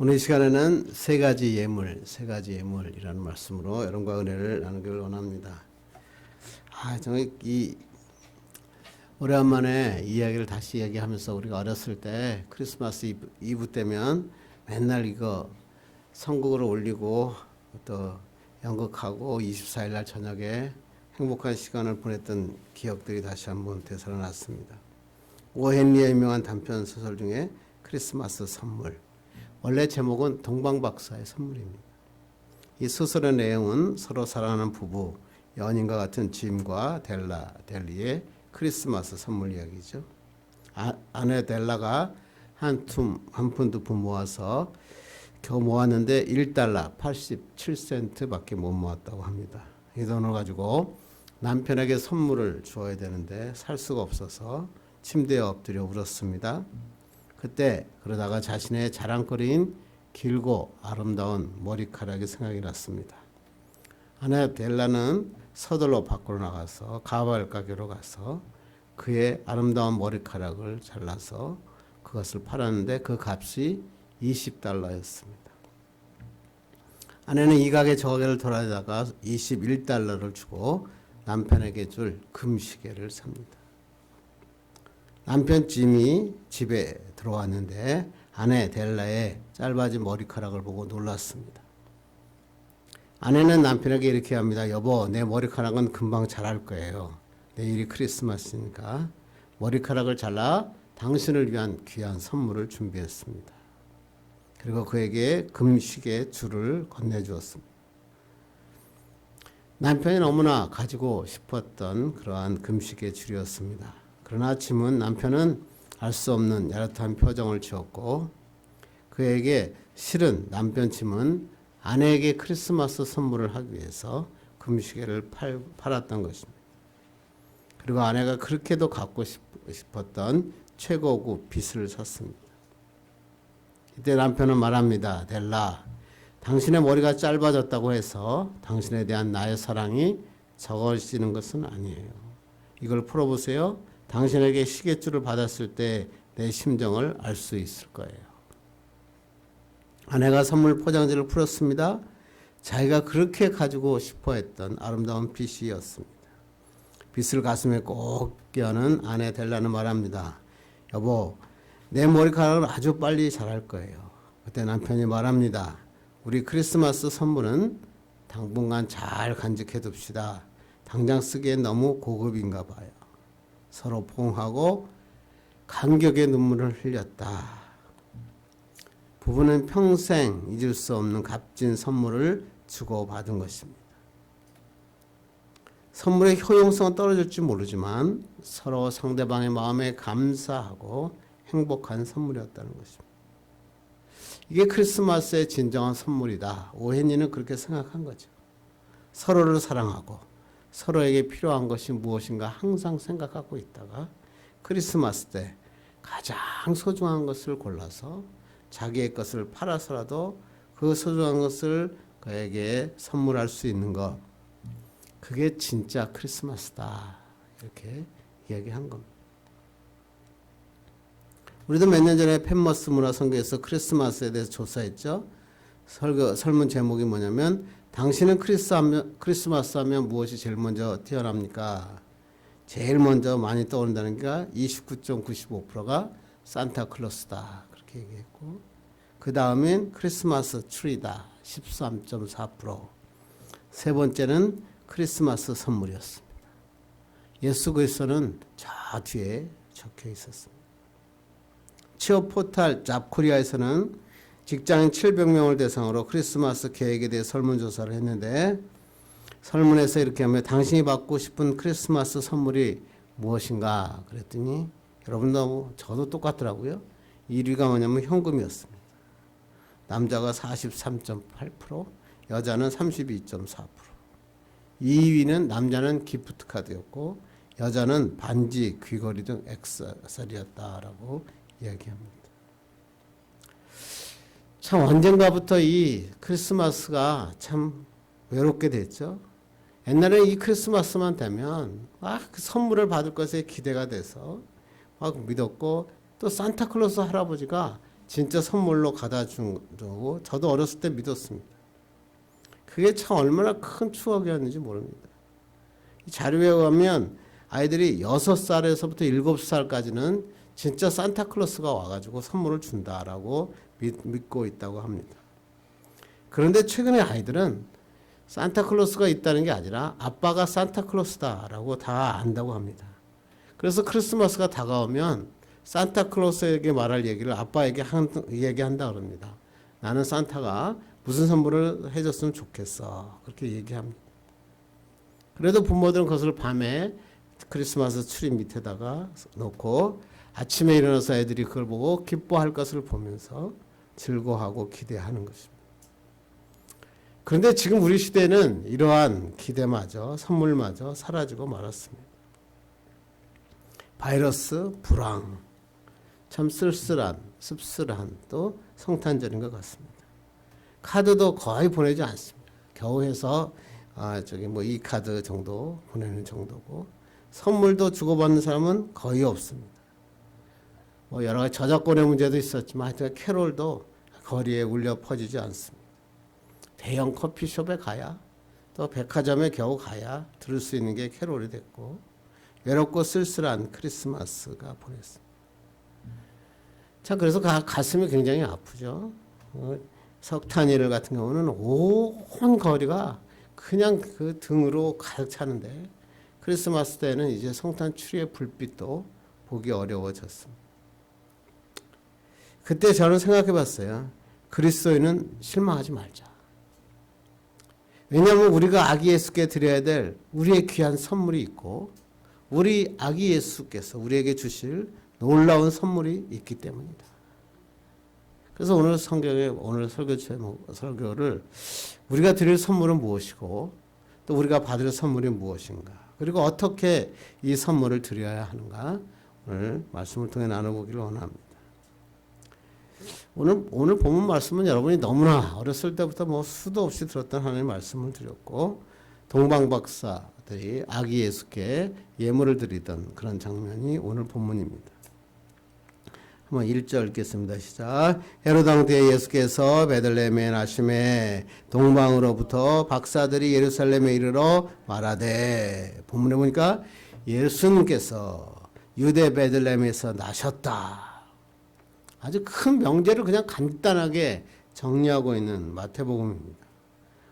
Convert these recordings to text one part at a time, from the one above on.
오늘 이 시간에는 세 가지 예물이라는 말씀으로 여러분과 은혜를 나누기를 원합니다. 정말 오래간만에 이야기를 다시 얘기하면서 우리가 어렸을 때 크리스마스 이브 때면 맨날 이거 선곡으로 올리고 또 연극하고 24일 날 저녁에 행복한 시간을 보냈던 기억들이 다시 한번 되살아났습니다. 오헨리의 유명한 단편 소설 중에 크리스마스 선물, 원래 제목은 동방박사의 선물입니다. 이 소설의 내용은 서로 사랑하는 부부, 연인과 같은 짐과 델리의 크리스마스 선물 이야기죠. 아내 델라가 한 푼, 두 푼 모아서 겨우 모았는데 1달러 87센트 밖에 못 모았다고 합니다. 이 돈을 가지고 남편에게 선물을 주어야 되는데 살 수가 없어서 침대에 엎드려 울었습니다. 그때 그러다가 자신의 자랑거리인 길고 아름다운 머리카락이 생각이 났습니다. 아내 델라는 서둘러 밖으로 나가서 가발 가게로 가서 그의 아름다운 머리카락을 잘라서 그것을 팔았는데 그 값이 20달러였습니다. 아내는 이 가게 저 가게를 돌아다가 21달러를 주고 남편에게 줄 금시계를 삽니다. 남편 짐이 집에 들어왔는데 아내 델라의 짧아진 머리카락을 보고 놀랐습니다. 아내는 남편에게 이렇게 합니다. 여보, 내 머리카락은 금방 자랄 거예요. 내일이 크리스마스니까 머리카락을 잘라 당신을 위한 귀한 선물을 준비했습니다. 그리고 그에게 금시계 줄을 건네주었습니다. 남편이 너무나 가지고 싶었던 그러한 금시계 줄이었습니다. 그러나 짐은 남편은 알 수 없는 야릇한 표정을 지었고 그에게 실은 남편 짐은 아내에게 크리스마스 선물을 하기 위해서 금시계를 팔았던 것입니다. 그리고 아내가 그렇게도 갖고 싶었던 최고급 빗을 샀습니다. 이때 남편은 말합니다. 델라, 당신의 머리가 짧아졌다고 해서 당신에 대한 나의 사랑이 적어지는 것은 아니에요. 이걸 풀어보세요. 당신에게 시계줄을 받았을 때 내 심정을 알 수 있을 거예요. 아내가 선물 포장지를 풀었습니다. 자기가 그렇게 가지고 싶어 했던 아름다운 빗이었습니다. 빗을 가슴에 꼭 껴는 아내 델라는 말합니다. 여보, 내 머리카락을 아주 빨리 자랄 거예요. 그때 남편이 말합니다. 우리 크리스마스 선물은 당분간 잘 간직해 둡시다. 당장 쓰기엔 너무 고급인가 봐요. 서로 포옹하고 감격의 눈물을 흘렸다. 부부는 평생 잊을 수 없는 값진 선물을 주고받은 것입니다. 선물의 효용성은 떨어질지 모르지만 서로 상대방의 마음에 감사하고 행복한 선물이었다는 것입니다. 이게 크리스마스의 진정한 선물이다. 오헨리는 그렇게 생각한 거죠. 서로를 사랑하고 서로에게 필요한 것이 무엇인가 항상 생각하고 있다가 크리스마스 때 가장 소중한 것을 골라서 자기의 것을 팔아서라도 그 소중한 것을 그에게 선물할 수 있는 것, 그게 진짜 크리스마스다. 이렇게 이야기한 겁니다. 우리도 몇 년 전에 펜머스 문화선교에서 크리스마스에 대해서 조사했죠. 설문 제목이 뭐냐면 당신은 크리스마스 하면 무엇이 제일 먼저 태어납니까? 제일 먼저 많이 떠오른다는 게 29.95%가 산타클로스다. 그렇게 얘기했고 그 다음엔 크리스마스 트리다. 13.4%. 세 번째는 크리스마스 선물이었습니다. 예수 그리스도는 저 뒤에 적혀 있었습니다. 취업 포털 잡코리아에서는 직장인 700명을 대상으로 크리스마스 계획에 대해 설문조사를 했는데 설문에서 이렇게 하면 당신이 받고 싶은 크리스마스 선물이 무엇인가 그랬더니 여러분도 저도 똑같더라고요. 1위가 뭐냐면 현금이었습니다. 남자가 43.8%, 여자는 32.4%. 2위는 남자는 기프트 카드였고 여자는 반지, 귀걸이 등 액세서리였다라고 이야기합니다. 참 언젠가부터 이 크리스마스가 참 외롭게 됐죠. 옛날에 이 크리스마스만 되면 그 선물을 받을 것에 기대가 돼서 막 믿었고 또 산타클로스 할아버지가 진짜 선물로 가다 주고 저도 어렸을 때 믿었습니다. 그게 참 얼마나 큰 추억이었는지 모릅니다. 이 자료에 의하면 아이들이 6살에서부터 7살까지는 진짜 산타클로스가 와가지고 선물을 준다라고 믿고 있다고 합니다. 그런데 최근에 아이들은 산타클로스가 있다는 게 아니라 아빠가 산타클로스다라고 다 안다고 합니다. 그래서 크리스마스가 다가오면 산타클로스에게 말할 얘기를 아빠에게 얘기한다 그럽니다. 나는 산타가 무슨 선물을 해줬으면 좋겠어. 그렇게 얘기합니다. 그래도 부모들은 그것을 밤에 크리스마스 트리 밑에다가 놓고 아침에 일어나서 애들이 그걸 보고 기뻐할 것을 보면서 즐거워하고 기대하는 것입니다. 그런데 지금 우리 시대는 이러한 기대마저 선물마저 사라지고 말았습니다. 바이러스, 불황, 참 쓸쓸한, 씁쓸한 또 성탄절인 것 같습니다. 카드도 거의 보내지 않습니다. 겨우 해서 이 카드 정도 보내는 정도고 선물도 주고받는 사람은 거의 없습니다. 여러 가지 저작권의 문제도 있었지만 하여튼 캐롤도 거리에 울려 퍼지지 않습니다. 대형 커피숍에 가야 또 백화점에 겨우 가야 들을 수 있는 게 캐롤이 됐고 외롭고 쓸쓸한 크리스마스가 보냈습니다. 참 그래서 가슴이 굉장히 아프죠. 석탄일 같은 경우는 온 거리가 그냥 그 등으로 가득 차는데 크리스마스 때는 이제 성탄 추리의 불빛도 보기 어려워졌습니다. 그때 저는 생각해 봤어요. 그리스도인은 실망하지 말자. 왜냐하면 우리가 아기 예수께 드려야 될 우리의 귀한 선물이 있고 우리 아기 예수께서 우리에게 주실 놀라운 선물이 있기 때문이다. 그래서 오늘 성경의 오늘 설교를 우리가 드릴 선물은 무엇이고 또 우리가 받을 선물이 무엇인가 그리고 어떻게 이 선물을 드려야 하는가 오늘 말씀을 통해 나눠보기를 원합니다. 오늘 본문 말씀은 여러분이 너무나 어렸을 때부터 수도 없이 들었던 하나님의 말씀을 드렸고 동방박사들이 아기 예수께 예물을 드리던 그런 장면이 오늘 본문입니다. 한번 1절 읽겠습니다. 시작. 헤롯 왕 때 예수께서 베들레헴에 나심에 동방으로부터 박사들이 예루살렘에 이르러 말하되 본문에 보니까 예수님께서 유대 베들레헴에서 나셨다. 아주 큰 명제를 그냥 간단하게 정리하고 있는 마태복음입니다.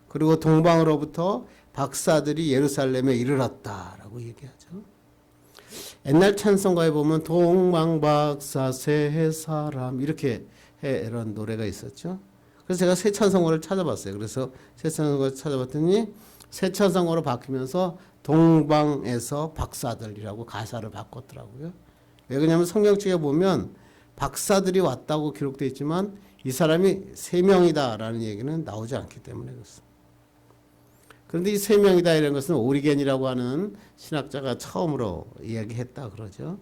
그리고 동방으로부터 박사들이 예루살렘에 이르렀다라고 얘기하죠. 옛날 찬송가에 보면 동방박사 세 사람 이렇게 이런 노래가 있었죠. 그래서 제가 새 찬송가를 찾아봤어요. 그래서 새 찬송가를 찾아봤더니 새 찬송가로 바뀌면서 동방에서 박사들이라고 가사를 바꿨더라고요. 왜 그러냐면 성경책에 보면 박사들이 왔다고 기록되어 있지만 이 사람이 3명이다라는 얘기는 나오지 않기 때문에 그렇습니다. 그런데 이 3명이다 이런 것은 오리겐이라고 하는 신학자가 처음으로 이야기했다 그러죠.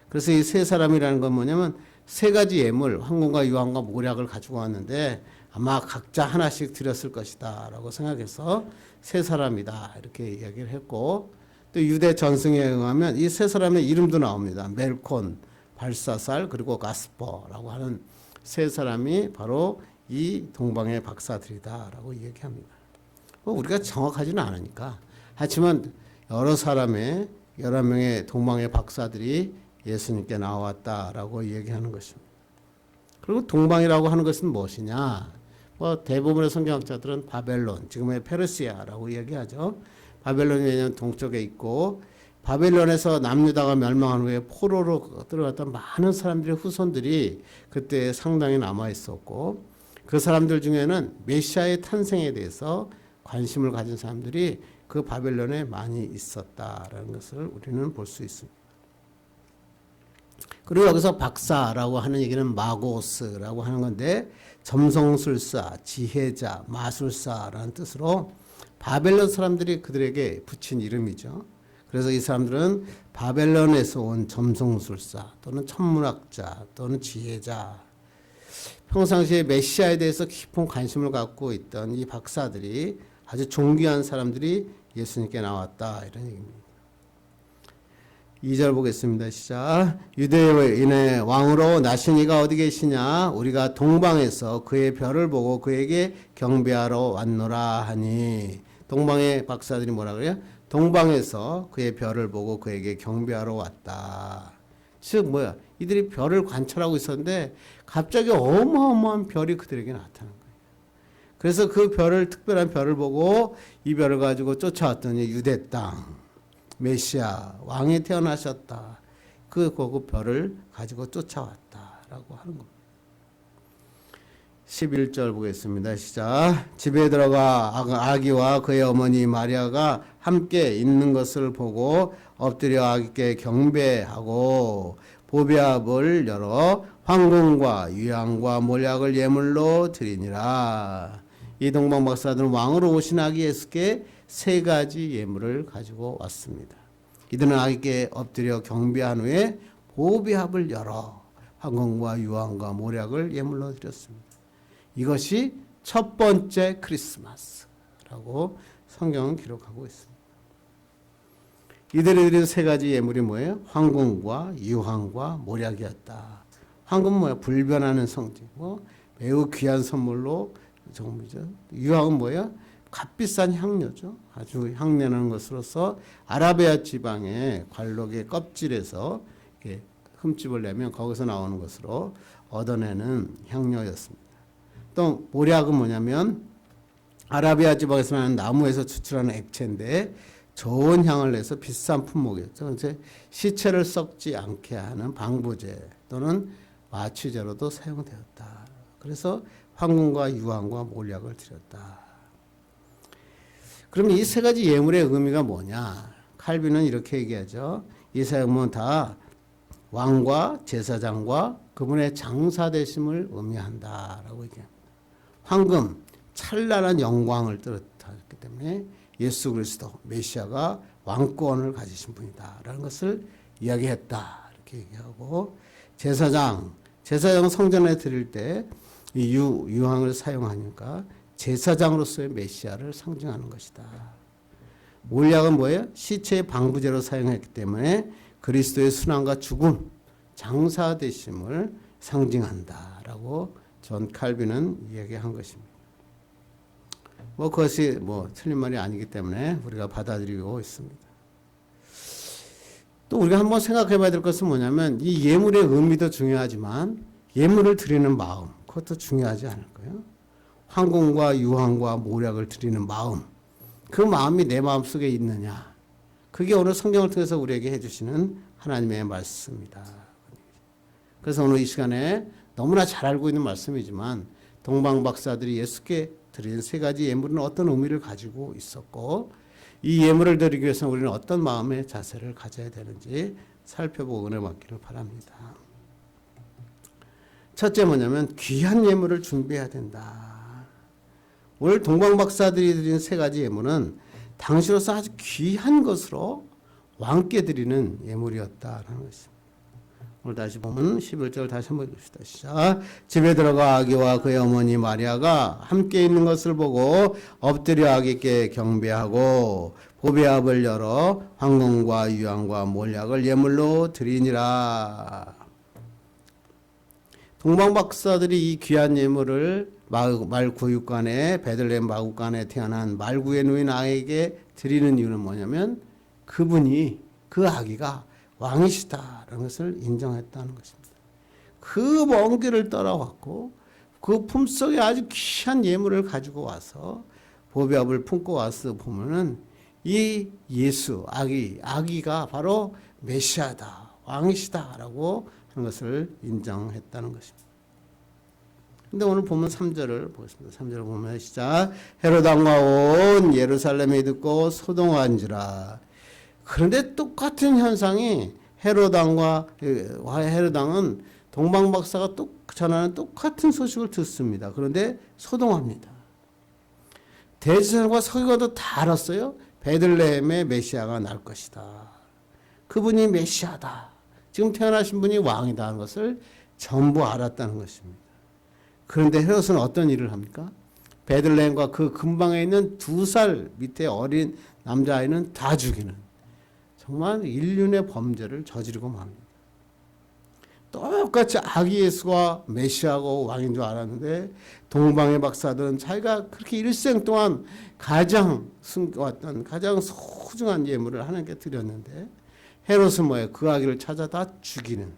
그래서 이 3사람이라는 건 뭐냐면 3가지 예물, 황금과 유황과 모략을 가지고 왔는데 아마 각자 하나씩 드렸을 것이다 라고 생각해서 3사람이다 이렇게 이야기를 했고 또 유대 전승에 의하면 이 3사람의 이름도 나옵니다. 멜콘, 발사살 그리고 가스퍼라고 하는 3사람이 바로 이 동방의 박사들이다라고 얘기합니다. 우리가 정확하지는 않으니까 하지만 여러 명의 동방의 박사들이 예수님께 나왔다라고 얘기하는 것입니다. 그리고 동방이라고 하는 것은 무엇이냐? 대부분의 성경학자들은 바벨론, 지금의 페르시아라고 얘기하죠. 바벨론이 왜냐하면 동쪽에 있고 바벨론에서 남유다가 멸망한 후에 포로로 들어갔던 많은 사람들의 후손들이 그때 상당히 남아 있었고 그 사람들 중에는 메시아의 탄생에 대해서 관심을 가진 사람들이 그 바벨론에 많이 있었다라는 것을 우리는 볼 수 있습니다. 그리고 여기서 박사라고 하는 얘기는 마고스라고 하는 건데 점성술사, 지혜자, 마술사라는 뜻으로 바벨론 사람들이 그들에게 붙인 이름이죠. 그래서 이 사람들은 바벨론에서 온 점성술사 또는 천문학자 또는 지혜자 평상시에 메시아에 대해서 깊은 관심을 갖고 있던 이 박사들이 아주 존귀한 사람들이 예수님께 나왔다 이런 얘기입니다. 2절 보겠습니다. 시작. 유대인의 왕으로 나신 이가 어디 계시냐? 우리가 동방에서 그의 별을 보고 그에게 경배하러 왔노라 하니. 동방의 박사들이 뭐라 그래요? 동방에서 그의 별을 보고 그에게 경배하러 왔다. 즉 뭐야? 이들이 별을 관찰하고 있었는데 갑자기 어마어마한 별이 그들에게 나타난 거예요. 그래서 그 별을, 특별한 별을 보고 이 별을 가지고 쫓아왔더니 유대 땅 메시아 왕이 태어나셨다. 그 별을 가지고 쫓아왔다라고 하는 겁니다. 11절 보겠습니다. 시작. 집에 들어가 아기와 그의 어머니 마리아가 함께 있는 것을 보고 엎드려 아기께 경배하고 보배압을 열어 황금과 유향과 몰약을 예물로 드리니라. 이 동방 박사들은 왕으로 오신 아기 예수께 세 가지 예물을 가지고 왔습니다. 이들은 아기께 엎드려 경배한 후에 보배압을 열어 황금과 유황과 모략을 예물로 드렸습니다. 이것이 첫 번째 크리스마스라고 성경은 기록하고 있습니다. 이들이 드린 세 가지 예물이 뭐예요? 황금과 유황과 모략이었다. 황금은 뭐야? 불변하는 성지고 매우 귀한 선물로 정부죠. 유황은 뭐예요? 값비싼 향료죠. 아주 향내나는 것으로서 아라비아 지방의 관록의 껍질에서 이렇게 흠집을 내면 거기서 나오는 것으로 얻어내는 향료였습니다. 또 모략은 뭐냐면 아라비아 지방에서 나는 나무에서 추출하는 액체인데 좋은 향을 내서 비싼 품목이었죠. 이제 시체를 썩지 않게 하는 방부제 또는 마취제로도 사용되었다. 그래서 황금과 유황과 몰약을 드렸다. 그럼 이 세 가지 예물의 의미가 뭐냐? 칼빈은 이렇게 얘기하죠. 이 세 예물은 다 왕과 제사장과 그분의 장사되심을 의미한다라고 얘기합니다. 황금, 찬란한 영광을 뜻하기 때문에 예수 그리스도 메시아가 왕권을 가지신 분이다라는 것을 이야기했다 이렇게 얘기하고, 제사장 성전에 드릴 때 이 유황을 사용하니까 제사장으로서의 메시아를 상징하는 것이다. 몰약은 뭐예요? 시체의 방부제로 사용했기 때문에 그리스도의 순환과 죽음, 장사되심을 상징한다라고 존 칼빈은 이야기한 것입니다. 그것이 틀린 말이 아니기 때문에 우리가 받아들이고 있습니다. 또 우리가 한번 생각해 봐야 될 것은 뭐냐면 이 예물의 의미도 중요하지만 예물을 드리는 마음, 그것도 중요하지 않을까요? 황금과 유황과 모략을 드리는 마음, 그 마음이 내 마음속에 있느냐, 그게 오늘 성경을 통해서 우리에게 해주시는 하나님의 말씀입니다. 그래서 오늘 이 시간에 너무나 잘 알고 있는 말씀이지만 동방 박사들이 예수께 드린 세 가지 예물은 어떤 의미를 가지고 있었고, 이 예물을 드리기 위해서 우리는 어떤 마음의 자세를 가져야 되는지 살펴보고 은혜 받기를 바랍니다. 첫째 뭐냐면 귀한 예물을 준비해야 된다. 오늘 동방 박사들이 드린 세 가지 예물은 당시로서 아주 귀한 것으로 왕께 드리는 예물이었다라는 것입니다. 오늘 다시 보면 11절 다시 한번 읽읍시다. 시작. 집에 들어가 아기와 그의 어머니 마리아가 함께 있는 것을 보고 엎드려 아기께 경배하고 보배압을 열어 황금과 유황과 몰약을 예물로 드리니라. 동방 박사들이 이 귀한 예물을 말구육간에 베들레헴 마구간에 태어난 말구의 누인 아이에게 드리는 이유는 뭐냐면 그분이, 그 아기가 왕이시다라는 것을 인정했다는 것입니다. 그 먼 길을 따라왔고 그 품속에 아주 귀한 예물을 가지고 와서 보배압을 품고 와서 보면은 이 예수 아기가 바로 메시아다, 왕이시다라고 하는 것을 인정했다는 것입니다. 근데 오늘 보면 3절을 보겠습니다. 3절을 보면 시작. 헤롯 왕과 온 예루살렘이 듣고 소동한지라. 그런데 똑같은 현상이 헤롯 왕은 동방 박사가 전하는 똑같은 소식을 듣습니다. 그런데 소동합니다. 대제사장과 서기관도 다 알았어요. 베들레헴에 메시아가 날 것이다. 그분이 메시아다. 지금 태어나신 분이 왕이다 하는 것을 전부 알았다는 것입니다. 그런데 헤롯은 어떤 일을 합니까? 베들레헴과 그 근방에 있는 2살 밑에 어린 남자아이는 다 죽이는, 정말 인륜의 범죄를 저지르고 맙니다. 똑같이 아기 예수가 메시아고 왕인 줄 알았는데 동방의 박사들은 자기가 그렇게 일생 동안 가장 숨겨왔던 가장 소중한 예물을 하나님께 드렸는데 헤롯은 뭐예요? 그 아기를 찾아다 죽이는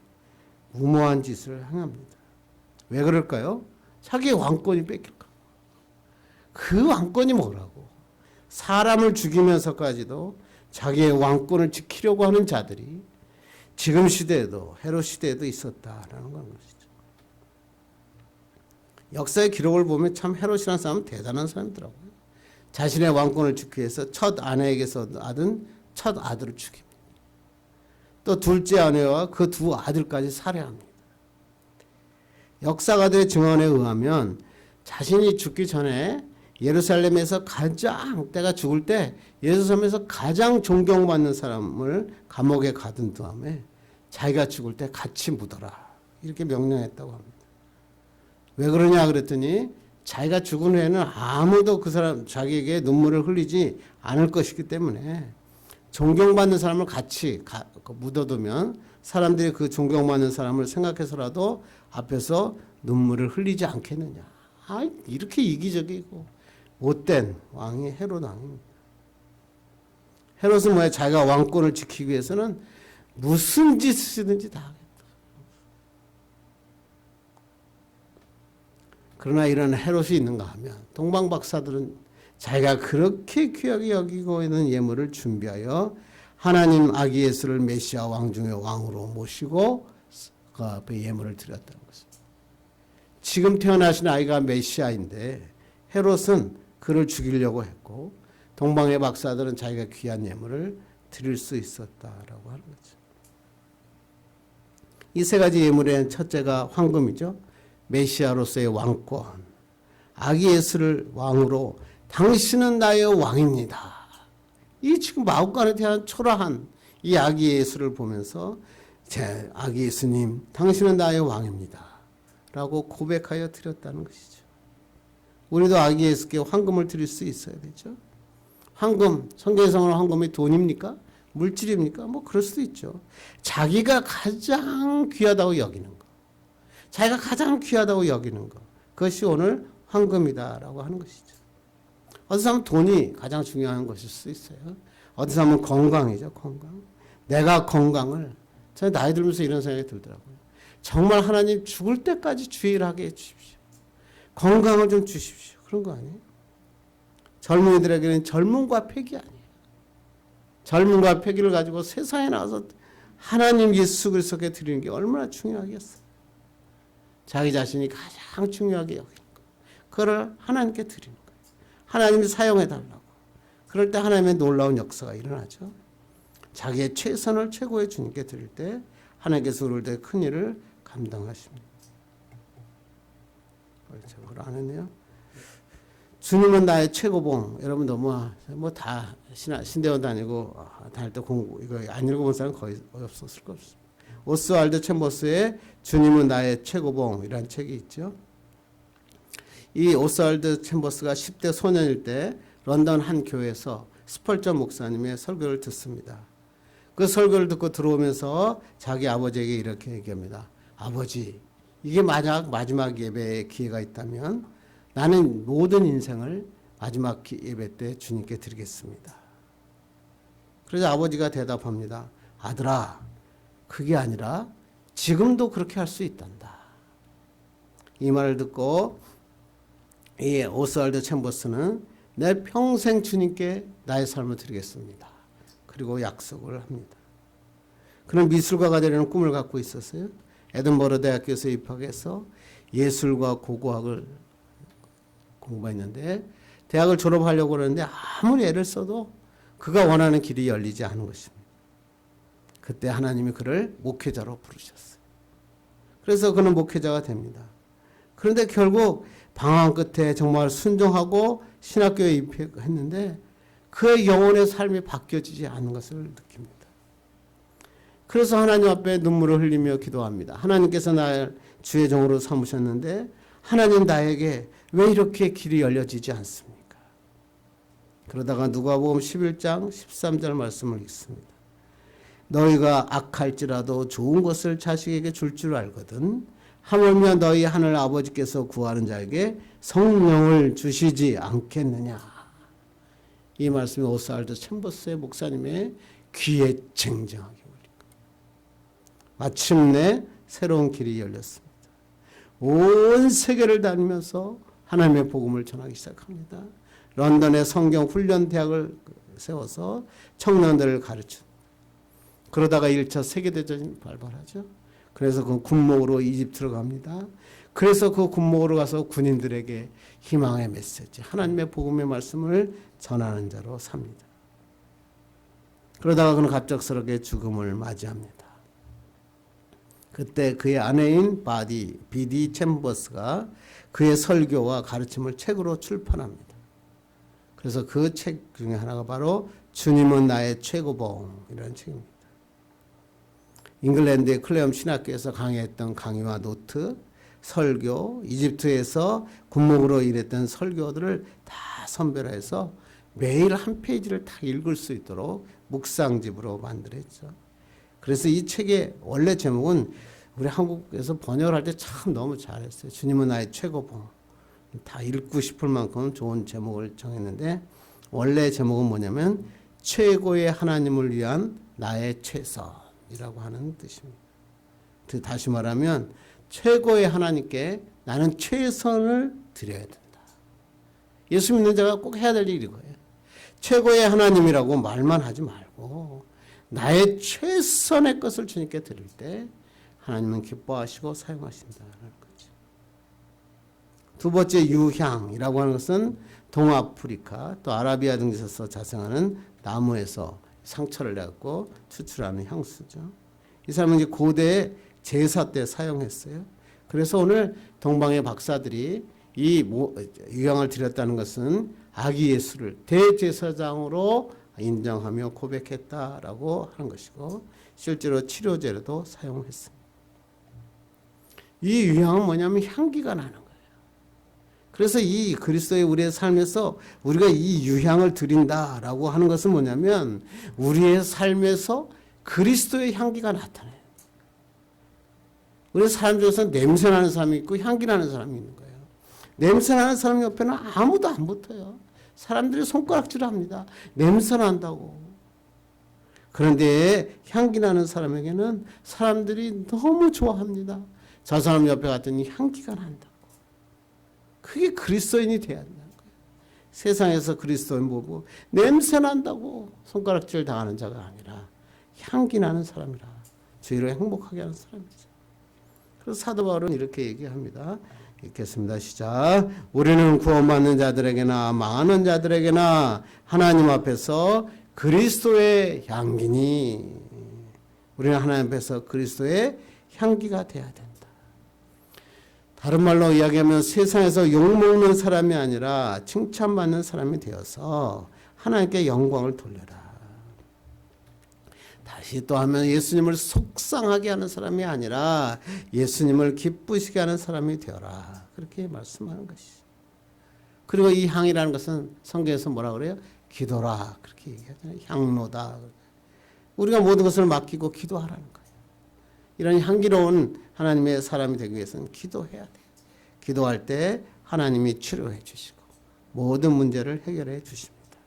무모한 짓을 행합니다. 왜 그럴까요? 자기의 왕권이 뺏길까. 그 왕권이 뭐라고? 사람을 죽이면서까지도 자기의 왕권을 지키려고 하는 자들이 지금 시대에도 헤롯 시대에도 있었다라는 건 것이죠. 역사의 기록을 보면 참 헤롯이라는 사람은 대단한 사람이더라고요. 자신의 왕권을 지키기 위해서 첫 아내에게서 낳은 첫 아들을 죽입니다. 또 둘째 아내와 그 두 아들까지 살해합니다. 역사가들의 증언에 의하면 자신이 죽기 전에 예루살렘에서 가장 때가 죽을 때 예루살렘에서 가장 존경받는 사람을 감옥에 가둔 다음에 자기가 죽을 때 같이 묻어라 이렇게 명령했다고 합니다. 왜 그러냐 그랬더니 자기가 죽은 후에는 아무도 그 사람 자기에게 눈물을 흘리지 않을 것이기 때문에 존경받는 사람을 같이 묻어두면 사람들이 그 존경받는 사람을 생각해서라도 앞에서 눈물을 흘리지 않겠느냐. 이렇게 이기적이고 못된 왕이 헤롯 왕입니다. 헤롯은 뭐야? 자기가 왕권을 지키기 위해서는 무슨 짓이든지 다 하겠다. 그러나 이런 헤롯이 있는가 하면 동방 박사들은 자기가 그렇게 귀하게 여기고 있는 예물을 준비하여 하나님 아기 예수를 메시아 왕 중의 왕으로 모시고 그 앞에 예물을 드렸다는 것입니다. 지금 태어나신 아이가 메시아인데 헤롯은 그를 죽이려고 했고 동방의 박사들은 자기가 귀한 예물을 드릴 수 있었다라고 하는 거죠. 이 세 가지 예물의 첫째가 황금이죠. 메시아로서의 왕권, 아기 예수를 왕으로 당신은 나의 왕입니다. 이 지금 마구간에 대한 초라한 이 아기 예수를 보면서 제 아기 예수님 당신은 나의 왕입니다 라고 고백하여 드렸다는 것이죠. 우리도 아기 예수께 황금을 드릴 수 있어야 되죠. 황금, 성경에서는 황금이 돈입니까? 물질입니까? 뭐 그럴 수도 있죠. 자기가 가장 귀하다고 여기는 거, 자기가 가장 귀하다고 여기는 거, 그것이 오늘 황금이다라고 하는 것이죠. 어디서 하면 돈이 가장 중요한 것일 수 있어요. 어디서 하면 건강이죠. 건강. 내가 건강을, 제가 나이 들면서 이런 생각이 들더라고요. 정말 하나님 죽을 때까지 주일하게 해주십시오. 건강을 좀 주십시오. 그런 거 아니에요? 젊은이들에게는 젊음과 패기 아니에요. 젊음과 패기를 가지고 세상에 나와서 하나님 예수 그리스도께 드리는 게 얼마나 중요하겠어요. 자기 자신이 가장 중요하게 여기는 거. 그걸 하나님께 드리는 거예요. 하나님이 사용해 달라고. 그럴 때 하나님의 놀라운 역사가 일어나죠. 자기의 최선을 최고의 주님께 드릴 때 하나님께서 우리를 때 큰 일을 감당하십니다. 제가 그걸 안 했네요. 주님은 나의 최고봉. 여러분도 다 신대원 다니고 다닐 때 공부 이거 안 읽어본 사람 거의 없었을 것 같습니다. 오스왈드 챔버스의 주님은 나의 최고봉이라는 책이 있죠. 이 오스왈드 챔버스가 10대 소년일 때 런던 한 교회에서 스펄전 목사님의 설교를 듣습니다. 그 설교를 듣고 들어오면서 자기 아버지에게 이렇게 얘기합니다. 아버지, 이게 만약 마지막 예배의 기회가 있다면 나는 모든 인생을 마지막 예배 때 주님께 드리겠습니다. 그래서 아버지가 대답합니다. 아들아, 그게 아니라 지금도 그렇게 할 수 있단다. 이 말을 듣고 이 오스왈드 챔버스는 내 평생 주님께 나의 삶을 드리겠습니다. 그리고 약속을 합니다. 그는 미술가가 되려는 꿈을 갖고 있었어요. 에든버러 대학교에서 입학해서 예술과 고고학을 공부했는데 대학을 졸업하려고 그러는데 아무리 애를 써도 그가 원하는 길이 열리지 않은 것입니다. 그때 하나님이 그를 목회자로 부르셨어요. 그래서 그는 목회자가 됩니다. 그런데 결국 방황 끝에 정말 순종하고 신학교에 입학했는데 그의 영혼의 삶이 바뀌어지지 않는 것을 느낍니다. 그래서 하나님 앞에 눈물을 흘리며 기도합니다. 하나님께서 나를 주의 종으로 삼으셨는데 하나님 나에게 왜 이렇게 길이 열려지지 않습니까? 그러다가 누가복음 11장 13절 말씀을 읽습니다. 너희가 악할지라도 좋은 것을 자식에게 줄 줄 알거든. 하물며 너희 하늘 아버지께서 구하는 자에게 성령을 주시지 않겠느냐. 이 말씀이 오스왈드 챔버스의 목사님의 귀에 쟁쟁하게 울리고 마침내 새로운 길이 열렸습니다. 온 세계를 다니면서 하나님의 복음을 전하기 시작합니다. 런던의 성경 훈련 대학을 세워서 청년들을 가르쳐. 그러다가 1차 세계대전이 발발하죠. 그래서 그 군목으로 이집트로 갑니다. 그래서 그 군목으로 가서 군인들에게 희망의 메시지, 하나님의 복음의 말씀을 전하는 자로 삽니다. 그러다가 그는 갑작스럽게 죽음을 맞이합니다. 그때 그의 아내인 비디 챔버스가 그의 설교와 가르침을 책으로 출판합니다. 그래서 그 책 중에 하나가 바로 주님은 나의 최고봉이라는 책입니다. 잉글랜드의 클레엄 신학교에서 강의했던 강의와 노트, 설교, 이집트에서 군목으로 일했던 설교들을 다 선별해서 매일 한 페이지를 다 읽을 수 있도록 묵상집으로 만들었죠. 그래서 이 책의 원래 제목은 우리 한국에서 번역을 할 때 참 너무 잘했어요. 주님은 나의 최고봉. 다 읽고 싶을 만큼 좋은 제목을 정했는데 원래 제목은 뭐냐면 최고의 하나님을 위한 나의 최선이라고 하는 뜻입니다. 다시 말하면 최고의 하나님께 나는 최선을 드려야 된다. 예수 믿는 자가 꼭 해야 될 일이 거예요. 최고의 하나님이라고 말만 하지 말고 나의 최선의 것을 주님께 드릴 때 하나님은 기뻐하시고 사용하신다는 거죠. 두 번째 유향이라고 하는 것은 동아프리카 또 아라비아 등지에서 자생하는 나무에서 상처를 내갖고 추출하는 향수죠. 이 사람은 이제 고대 제사 때 사용했어요. 그래서 오늘 동방의 박사들이 이 유향을 드렸다는 것은 아기 예수를 대제사장으로 인정하며 고백했다라고 하는 것이고 실제로 치료제로도 사용했습니다. 이 유향은 뭐냐면 향기가 나는 거예요. 그래서 이 그리스도의 우리의 삶에서 우리가 이 유향을 드린다라고 하는 것은 뭐냐면 우리의 삶에서 그리스도의 향기가 나타나요. 우리 사람 중에서 냄새나는 사람이 있고 향기나는 사람이 있는 거예요. 냄새나는 사람 옆에는 아무도 안 붙어요. 사람들이 손가락질합니다. 냄새난다고. 그런데 향기나는 사람에게는 사람들이 너무 좋아합니다. 저 사람 옆에 갔더니 향기가 난다고. 그게 그리스도인이 돼야 된다는 거예요. 세상에서 그리스도인 보고 냄새난다고 손가락질 당하는 자가 아니라 향기나는 사람이라 주의로 행복하게 하는 사람이죠. 그래서 사도 바울은 이렇게 얘기합니다. 읽겠습니다. 시작. 우리는 구원받는 자들에게나 망하는 자들에게나 하나님 앞에서 그리스도의 향기니. 우리는 하나님 앞에서 그리스도의 향기가 돼야 된다. 다른 말로 이야기하면 세상에서 욕먹는 사람이 아니라 칭찬받는 사람이 되어서 하나님께 영광을 돌려라. 다시 또 하면 예수님을 속상하게 하는 사람이 아니라 예수님을 기쁘시게 하는 사람이 되어라. 그렇게 말씀하는 것이죠. 그리고 이 향이라는 것은 성경에서 뭐라 그래요? 기도라. 그렇게 얘기하잖아요. 향로다. 우리가 모든 것을 맡기고 기도하라는 거예요. 이런 향기로운 하나님의 사람이 되기 위해서는 기도해야 돼요. 기도할 때 하나님이 치료해 주시고 모든 문제를 해결해 주십니다.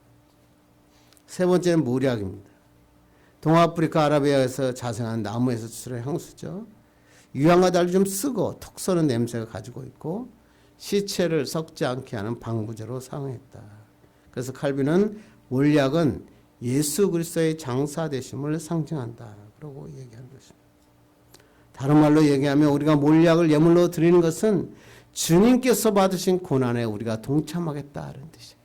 세 번째는 모략입니다. 동아프리카 아라비아에서 자생한 나무에서 추출한 향수죠. 유향과 달리 좀 쓰고 톡 쏘는 냄새가 가지고 있고 시체를 썩지 않게 하는 방부제로 사용했다. 그래서 칼빈은 몰약은 예수 그리스도의 장사되심을 상징한다. 그러고 얘기하는 것입니다. 다른 말로 얘기하면 우리가 몰약을 예물로 드리는 것은 주님께서 받으신 고난에 우리가 동참하겠다는 뜻이에요.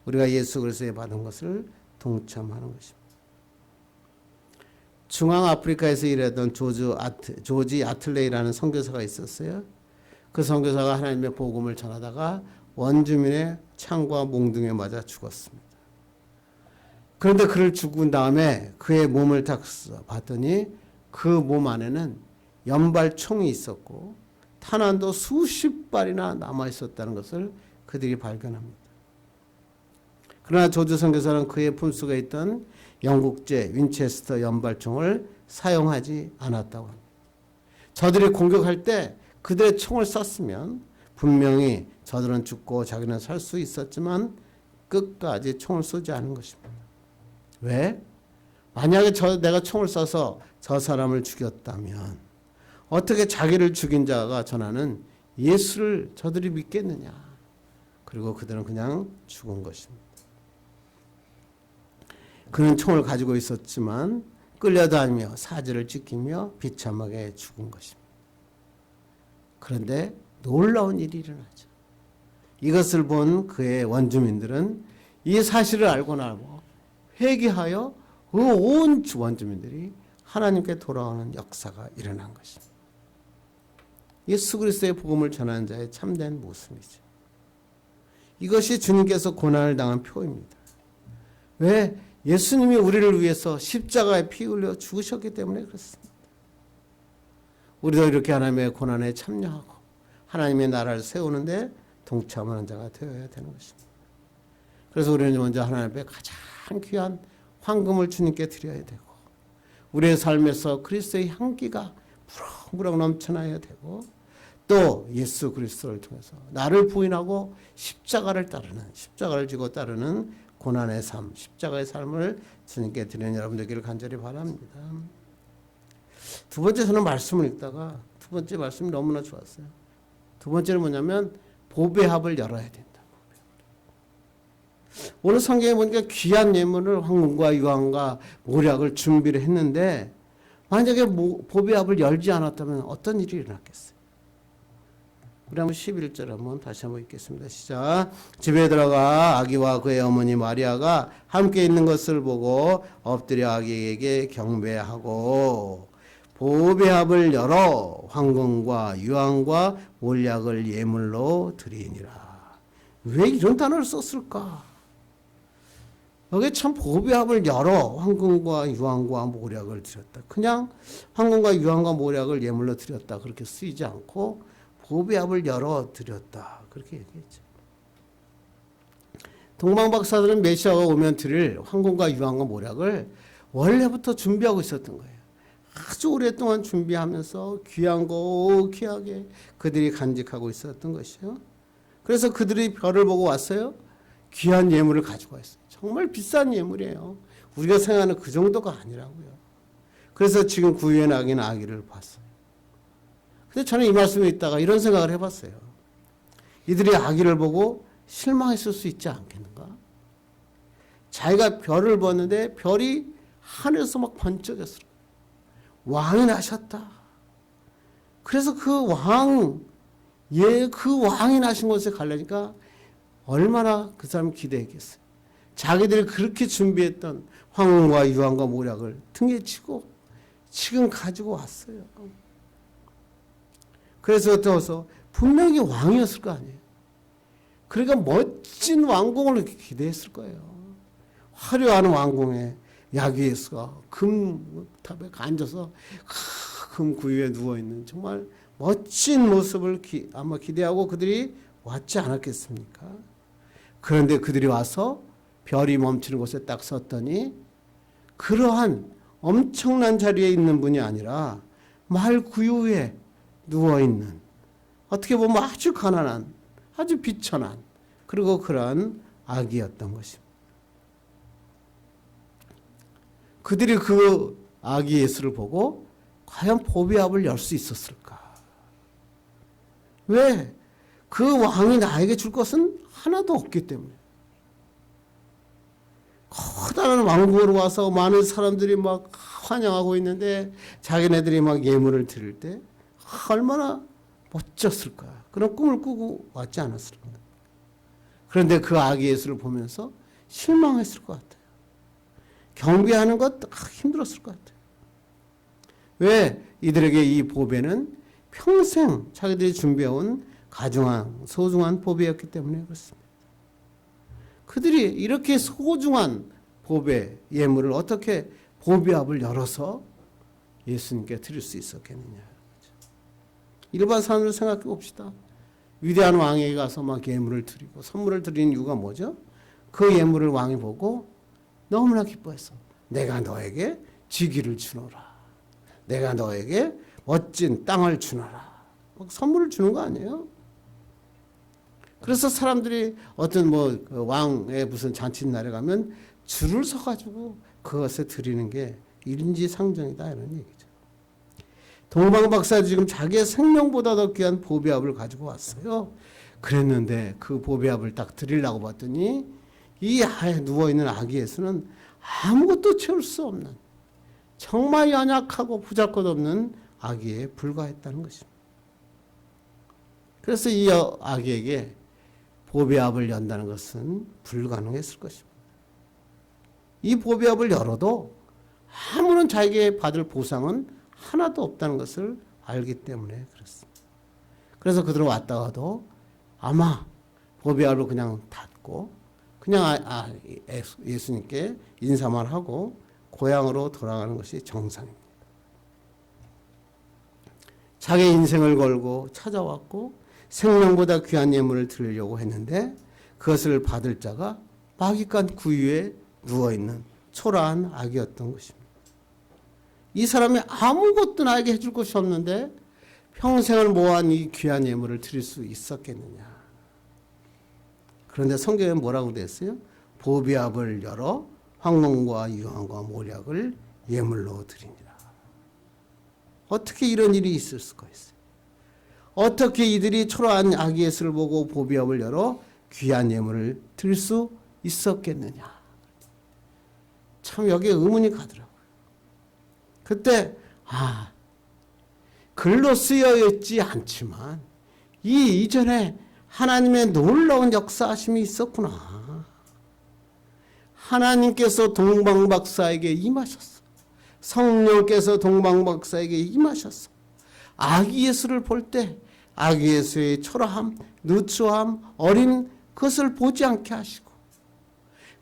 우리가 예수 그리스도에 받은 것을 동참하는 것입니다. 중앙아프리카에서 일했던 조지 아틀레이라는 선교사가 있었어요. 그 선교사가 하나님의 복음을 전하다가 원주민의 창과 몽둥이에 맞아 죽었습니다. 그런데 그를 죽은 다음에 그의 몸을 딱 봤더니 그 몸 안에는 연발총이 있었고 탄환도 수십 발이나 남아 있었다는 것을 그들이 발견합니다. 그러나 조지 선교사는 그의 품속에 있던 영국제 윈체스터 연발총을 사용하지 않았다고 합니다. 저들이 공격할 때 그들의 총을 쐈으면 분명히 저들은 죽고 자기는 살 수 있었지만 끝까지 총을 쏘지 않은 것입니다. 왜? 만약에 내가 총을 쏴서 저 사람을 죽였다면 어떻게 자기를 죽인 자가 전하는 예수를 저들이 믿겠느냐. 그리고 그들은 그냥 죽은 것입니다. 그는 총을 가지고 있었지만 끌려다니며 사지를 찢기며 비참하게 죽은 것입니다. 그런데 놀라운 일이 일어나죠. 이것을 본 그의 원주민들은 이 사실을 알고 나고 회개하여 그 온 원주민들이 하나님께 돌아오는 역사가 일어난 것입니다. 예수 그리스도의 복음을 전하는 자의 참된 모습이죠. 이것이 주님께서 고난을 당한 표입니다. 왜? 예수님이 우리를 위해서 십자가에 피 흘려 죽으셨기 때문에 그렇습니다. 우리도 이렇게 하나님의 고난에 참여하고 하나님의 나라를 세우는데 동참하는 자가 되어야 되는 것입니다. 그래서 우리는 먼저 하나님 앞에 가장 귀한 황금을 주님께 드려야 되고 우리의 삶에서 그리스도의 향기가 무럭무럭 넘쳐나야 되고 또 예수 그리스도를 통해서 나를 부인하고 십자가를 지고 따르는 고난의 삶, 십자가의 삶을 주님께 드리는 여러분 되기를 간절히 바랍니다. 두 번째 저는 말씀을 읽다가 두 번째 말씀이 너무나 좋았어요. 두 번째는 뭐냐면 보배 합을 열어야 된다. 오늘 성경에 보니까 귀한 예물을 황금과 유황과 모략을 준비를 했는데 만약에 보배 합을 열지 않았다면 어떤 일이 일어났겠어요? 우리 한번 11절 한번 다시 한번 읽겠습니다. 시작. 집에 들어가 아기와 그의 어머니 마리아가 함께 있는 것을 보고 엎드려 아기에게 경배하고 보배합을 열어 황금과 유황과 몰약을 예물로 드리니라. 왜 이런 단어를 썼을까? 여기 참 보배합을 열어 황금과 유황과 몰약을 드렸다. 그냥 황금과 유황과 몰약을 예물로 드렸다. 그렇게 쓰이지 않고 보배합을 열어 드렸다. 그렇게 얘기했죠. 동방박사들은 메시아가 오면 드릴 황금과 유황과 몰약을 원래부터 준비하고 있었던 거예요. 아주 오랫동안 준비하면서 귀하고 귀하게 그들이 간직하고 있었던 것이요. 그래서 그들이 별을 보고 왔어요. 귀한 예물을 가지고 왔어요. 정말 비싼 예물이에요. 우리가 생각하는 그 정도가 아니라고요. 그래서 지금 구유에 낙인 아기를 봤어요. 근데 저는 이 말씀에 있다가 이런 생각을 해봤어요. 이들이 아기를 보고 실망했을 수 있지 않겠는가? 자기가 별을 봤는데 별이 하늘에서 막 번쩍였어요. 왕이 나셨다. 그래서 그 왕이 나신 곳에 가려니까 얼마나 그 사람이 기대했겠어요. 자기들이 그렇게 준비했던 황금과 유황과 모략을 등에 지고 지금 가지고 왔어요. 그래서 더워서 분명히 왕이었을 거 아니에요. 그러니까 멋진 왕궁을 기대했을 거예요. 화려한 왕궁에 야귀 예수가 금탑에 앉아서 금 구유에 누워있는 정말 멋진 모습을 아마 기대하고 그들이 왔지 않았겠습니까? 그런데 그들이 와서 별이 멈추는 곳에 딱 섰더니 그러한 엄청난 자리에 있는 분이 아니라 말 구유 위에 누워있는 어떻게 보면 아주 가난한 아주 비천한 그리고 그러한 아기였던 것입니다. 그들이 그 아기 예수를 보고 과연 보배합을 열 수 있었을까? 왜? 그 왕이 나에게 줄 것은 하나도 없기 때문에. 커다란 왕궁으로 와서 많은 사람들이 막 환영하고 있는데 자기네들이 막 예물을 드릴 때 얼마나 멋졌을까? 그런 꿈을 꾸고 왔지 않았을까? 그런데 그 아기 예수를 보면서 실망했을 것 같아요. 경배하는 것 힘들었을 것 같아요. 왜? 이들에게 이 보배는 평생 자기들이 준비해온 소중한 보배였기 때문에 그렇습니다. 그들이 이렇게 소중한 보배, 예물을 어떻게 보배합을 열어서 예수님께 드릴 수 있었겠느냐. 일반 사람으로 생각해 봅시다. 위대한 왕에게 가서 막 예물을 드리고 선물을 드리는 이유가 뭐죠? 그 예물을 왕이 보고 너무나 기뻐했어. 내가 너에게 지기를 주노라. 내가 너에게 멋진 땅을 주노라. 선물을 주는 거 아니에요? 그래서 사람들이 어떤 뭐 왕의 무슨 잔칫날에 가면 줄을 서가지고 그것을 드리는 게 인지상정이다 이런 얘기죠. 동방박사 지금 자기의 생명보다 더 귀한 보배압을 가지고 왔어요. 그랬는데 그 보배압을 딱 드리려고 봤더니 이 누워있는 아기 예수는 아무것도 채울 수 없는 정말 연약하고 보잘것없는 아기에 불과했다는 것입니다. 그래서 이 아기에게 보배압을 연다는 것은 불가능했을 것입니다. 이 보배압을 열어도 아무런 자기에게 받을 보상은 하나도 없다는 것을 알기 때문에 그렇습니다. 그래서 그대로 왔다가도 아마 보배압을 그냥 닫고 그냥 예수님께 인사만 하고 고향으로 돌아가는 것이 정상입니다. 자기 인생을 걸고 찾아왔고 생명보다 귀한 예물을 드리려고 했는데 그것을 받을 자가 마귀간 구유에 누워있는 초라한 아기였던 것입니다. 이 사람이 아무것도 나에게 해줄 것이 없는데 평생을 모아한 이 귀한 예물을 드릴 수 있었겠느냐. 그런데 성경에 뭐라고 되어 있어요? 보배압을 열어 황농과 유황과 모략을 예물로 드리니라. 어떻게 이런 일이 있을 수가 있어요? 어떻게 이들이 초라한 아기 예수를 보고 보배압을 열어 귀한 예물을 드릴 수 있었겠느냐. 참 여기에 의문이 가더라고요. 그때 글로 쓰여 있지 않지만 이 이전에 하나님의 놀라운 역사하심이 있었구나. 하나님께서 동방박사에게 임하셨어. 성령께서 동방박사에게 임하셨어. 아기 예수를 볼 때 아기 예수의 초라함, 누추함, 어린 그것을 보지 않게 하시고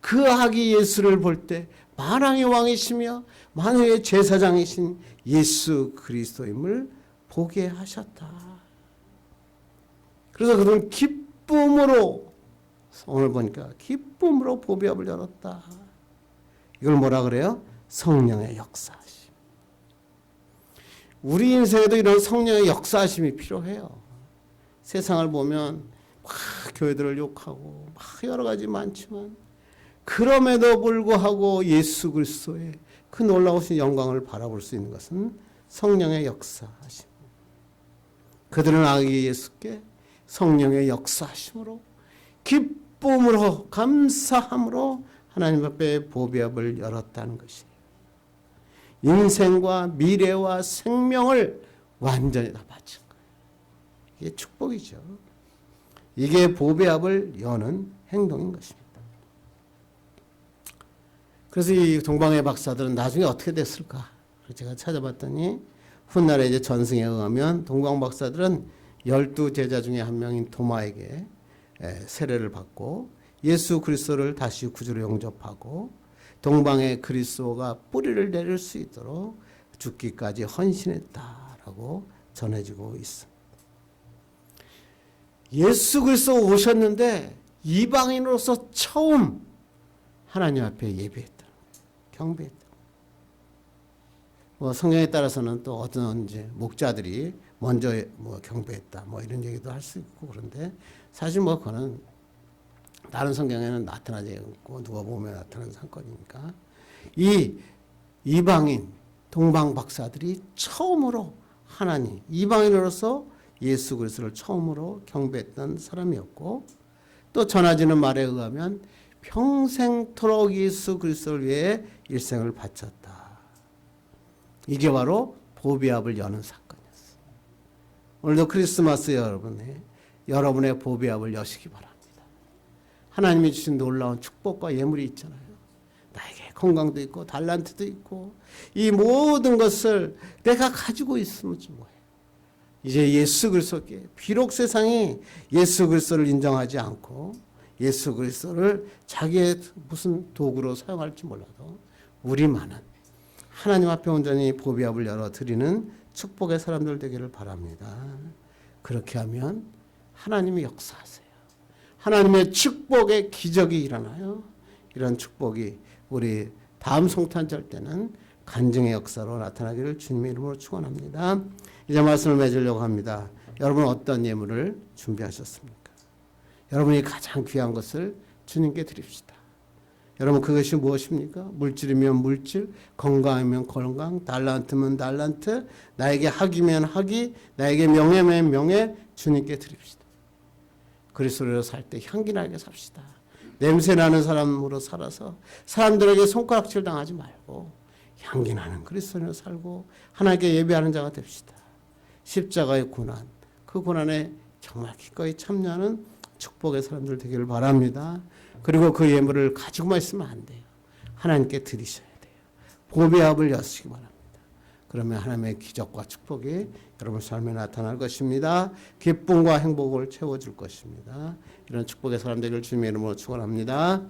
그 아기 예수를 볼 때 만왕의 왕이시며 만왕의 제사장이신 예수 그리스도임을 보게 하셨다. 그래서 그들은 기쁨으로 오늘 보니까 기쁨으로 보배압을 열었다. 이걸 뭐라 그래요? 성령의 역사하심. 우리 인생에도 이런 성령의 역사하심이 필요해요. 세상을 보면 막 교회들을 욕하고 막 여러 가지 많지만 그럼에도 불구하고 예수 그리스도의 그 놀라우신 영광을 바라볼 수 있는 것은 성령의 역사하심. 그들은 아기 예수께 성령의 역사하심으로 기쁨으로 감사함으로 하나님 앞에 보배압을 열었다는 것이에요. 인생과 미래와 생명을 완전히 다 바친 거예요. 이게 축복이죠. 이게 보배압을 여는 행동인 것입니다. 그래서 이 동방의 박사들은 나중에 어떻게 됐을까? 제가 찾아봤더니 훗날에 이제 전승에 의하면 동방 박사들은 12제자 중에 한 명인 도마에게 세례를 받고 예수 그리스도를 다시 구주로 영접하고 동방의 그리스도가 뿌리를 내릴 수 있도록 죽기까지 헌신했다라고 전해지고 있습니다. 예수 그리스도 오셨는데 이방인으로서 처음 하나님 앞에 예배했다. 경배했다. 뭐 성경에 따라서는 또 어떤 이제 목자들이 먼저 뭐 경배했다. 뭐 이런 얘기도 할 수 있고 그런데 사실 뭐 그거는 다른 성경에는 나타나지 않고 누가 보면 나타나는 사건이니까 이 이방인 동방 박사들이 처음으로 하나님 이방인으로서 예수 그리스도를 처음으로 경배했던 사람이었고 또 전해지는 말에 의하면 평생토록 예수 그리스도를 위해 일생을 바쳤다. 이게 바로 보배압을 여는 사건이었어요. 오늘도 크리스마스 여러분의 보배압을 여시기 바랍니다. 하나님이 주신 놀라운 축복과 예물이 있잖아요. 나에게 건강도 있고 달란트도 있고 이 모든 것을 내가 가지고 있으면 뭐예요? 이제 예수 그리스도께 비록 세상이 예수 그리스도를 인정하지 않고 예수 그리스도를 자기의 무슨 도구로 사용할지 몰라도 우리만은 하나님 앞에 온전히 보배압을 열어드리는 축복의 사람들 되기를 바랍니다. 그렇게 하면 하나님이 역사하세요. 하나님의 축복의 기적이 일어나요. 이런 축복이 우리 다음 성탄절 때는 간증의 역사로 나타나기를 주님의 이름으로 축원합니다. 이제 말씀을 맺으려고 합니다. 여러분 어떤 예물을 준비하셨습니까? 여러분이 가장 귀한 것을 주님께 드립시다. 여러분 그것이 무엇입니까? 물질이면 물질, 건강이면 건강, 달란트면 달란트, 나에게 학이면 학이, 나에게 명예면 명예, 주님께 드립시다. 그리스도로 살 때 향기나게 삽시다. 냄새나는 사람으로 살아서 사람들에게 손가락질 당하지 말고 향기나는 그리스도로 살고 하나님께 예배하는 자가 됩시다. 십자가의 고난, 그 고난에 정말 기꺼이 참여하는 축복의 사람들 되기를 바랍니다. 그리고 그 예물을 가지고만 있으면 안 돼요. 하나님께 드리셔야 돼요. 복음의 합을 여시기 바랍니다. 그러면 하나님의 기적과 축복이 여러분 삶에 나타날 것입니다. 기쁨과 행복을 채워줄 것입니다. 이런 축복의 사람 되기를 주님의 이름으로 축원합니다.